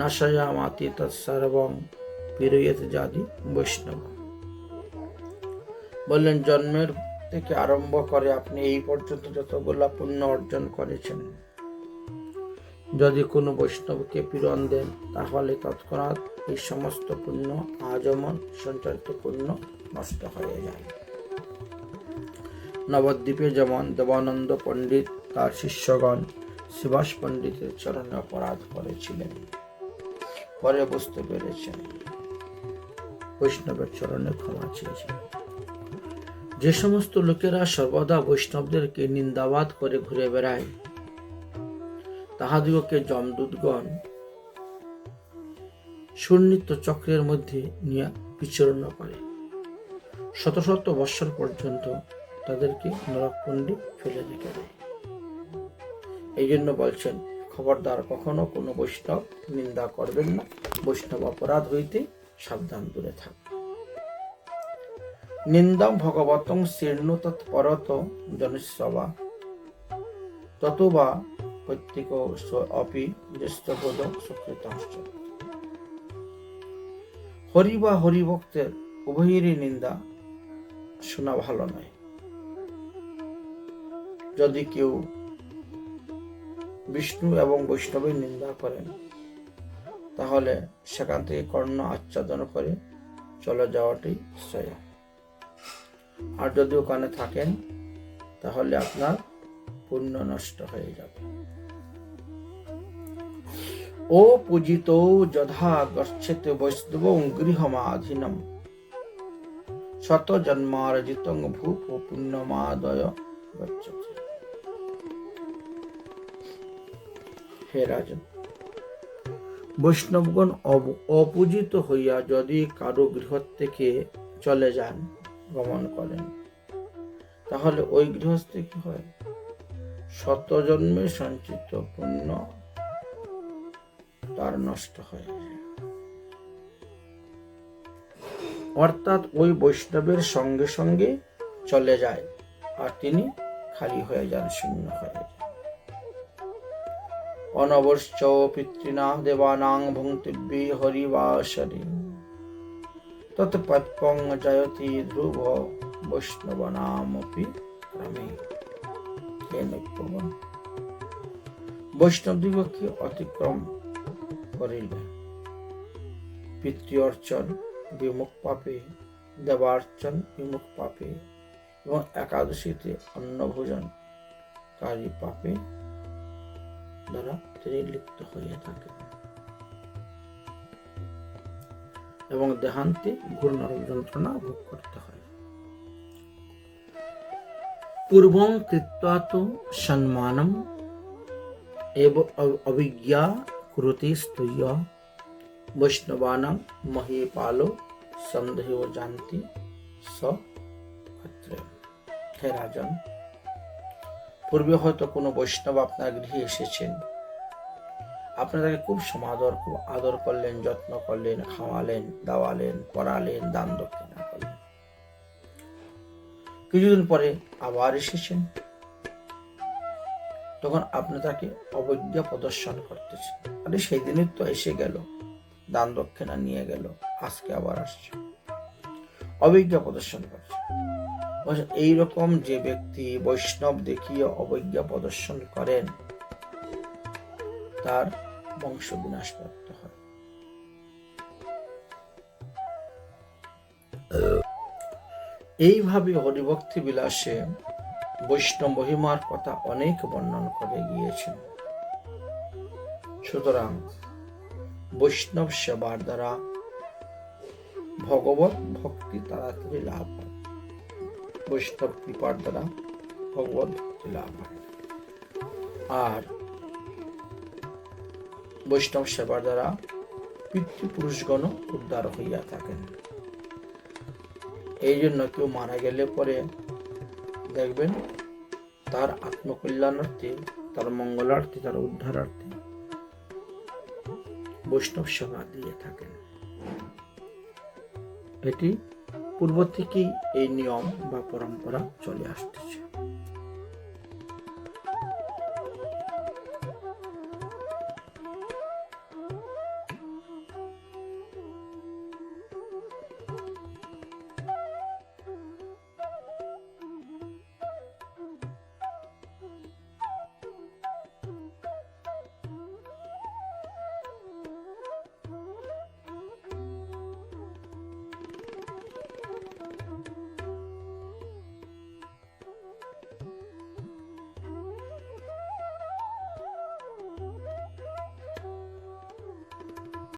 নাশয়ামাতি তৎসর্বং পিরয়েত জাতি বৈষ্ণব। বললেন, জন্মের থেকে আরম্ভ করে আপনি এই পর্যন্ত যতগুলা পুণ্য অর্জন করেছেন, যদি কোনো বৈষ্ণবকে পীড়ন দেন তাহলে তৎক্ষণাৎ এই সমস্ত পুণ্য, আজমন সঞ্চারিত পুণ্য নষ্ট হয়ে যায়। নবদ্বীপে যেমন দেবানন্দ পণ্ডিত তার শিষ্যগণ শিবাস পণ্ডিতের চরণে অপরাধ করেছিলেন, পরে বুঝতে পেরেছেন, বৈষ্ণবের চরণে ক্ষমা চেয়েছেন। যে সমস্ত লোকেরা সর্বদা বৈষ্ণবদেরকে নিন্দাবাদ করে ঘুরে বেড়ায়, তাহাদিগকে যমদূতগণ সুনির্ণীত চক্রের মধ্যে নিয়ে বিচরণ করে, শত শত বৎসর পর্যন্ত তাদেরকে নরককুণ্ডে ফেলে রেখে দেয়। এই জন্য বলছেন, খবরদার কখনো কোনো বৈষ্ণব নিন্দা করবেন না, বৈষ্ণব অপরাধ হইতে সাবধান দূরে থাক। নিন্দাম ভগবতং শীর্ণু তৎপরত জনস্যবা ততবা প্রত্যেক অপি জ্যেষ্ঠবোধ সুকৃতাংশ। হরি বা হরিভক্তের উভয়েরই নিন্দা শোনা ভালো নয়। যদি কেউ বিষ্ণু এবং বৈষ্ণবের নিন্দা করেন, তাহলে সেখান থেকে কর্ণ আচ্ছাদন করে চলে যাওয়াটাই শ্রেয়। আর যদি ওখানে থাকেন, তাহলে আপনার পুণ্য নষ্ট হয়ে যাবে। ও পূজিত যথা গচ্ছেতে বৈষ্ণবং গৃহমাধীনম শত জন্মার্জিতং ভূপ পুণ্যমাদয় গচ্ছতে। হে রাজন, বৈষ্ণবগণ অপূজিত হইয়া যদি কারো গৃহ থেকে চলে যান, গমন করেন, তাহলে ওই গৃহস্থে কি হয়? শত জন্মে সঞ্চিত পুণ্য তার নষ্ট হয়ে যায়। অর্থাৎ ওই বৈষ্ণবের সঙ্গে সঙ্গে চলে যায়, আর তিনি খালি হয়ে যান, শূন্য হয়ে যান। অনবশ্চ পিতৃণা দেবানাং ভুঙ্ক্তিব্যে হরিবাসরে তৎপত্যং জয়তি ধ্রুব বৈষ্ণবানামপি ক্রমে। হে নৈত্যগণ, বৈষ্ণবদিগকে অতিক্রম করিলে পিতৃ অর্চন বিমুখ পাপে, দেবার্চন বিমুখ পাপে এবং একাদশীতে অন্ন ভোজনকারী পাপে দ্বারা তিনি লিপ্ত হয়ে থাকেন এবং দেহান্তে ঘোর নরক যন্ত্রণা ভোগ করতে হয়। পূর্বং কৃত্বা তু সম্মানম এব অভিজ্ঞা কুরুতে স্তূয় বৈষ্ণবানাং মহীপালো সন্দেহ জানতি স ক্ষত্রিয়। হে রাজন, পূর্বে হয়তো কোনো বৈষ্ণব আপনার গৃহে এসেছেন, আপনি তাকে খুব সমাদর, খুব আদর করলেন, যত্ন করলেন, খাওয়ালেন, দাওয়ালেন, পড়ালেন, দান দক্ষিণা করলেন। কিছুদিন পরে আবার এসেছেন, তখন আপনি তাকে অবজ্ঞা প্রদর্শন করতেছেন। আরে সেই দিনই তো এসে গেল, দান দক্ষিণা নিয়ে গেল, আজকে আবার আসছে, অবজ্ঞা প্রদর্শন করছে। এইরকম যে ব্যক্তি বৈষ্ণব দেখিয়ে অবজ্ঞা প্রদর্শন করেন, তার বংশ বিনাশ প্রাপ্ত হয়। এইভাবে হরিভক্তি বিলাসে বৈষ্ণব মহিমার কথা অনেক বর্ণন করে গিয়েছেন। সুতরাং বৈষ্ণব সেবার দ্বারা ভগবত ভক্তি তাড়াতাড়ি লাভ হয়, বৈষ্ণব কৃপার দ্বারা ভগবত ভক্তি লাভ হয়। আর বৈষ্ণব সেবার দ্বারা পিতৃপুরুষগণ উদ্ধার হইয়া থাকেন। এই জন্য কেউ মারা গেলে পরে দেখবেন তার আত্মকল্যাণার্থে, তার মঙ্গলার্থে, তার উদ্ধারার্থে বৈষ্ণব সেবা দিয়ে থাকেন। এটি পূর্ব থেকেই এই নিয়ম বা পরম্পরা চলে আসছে।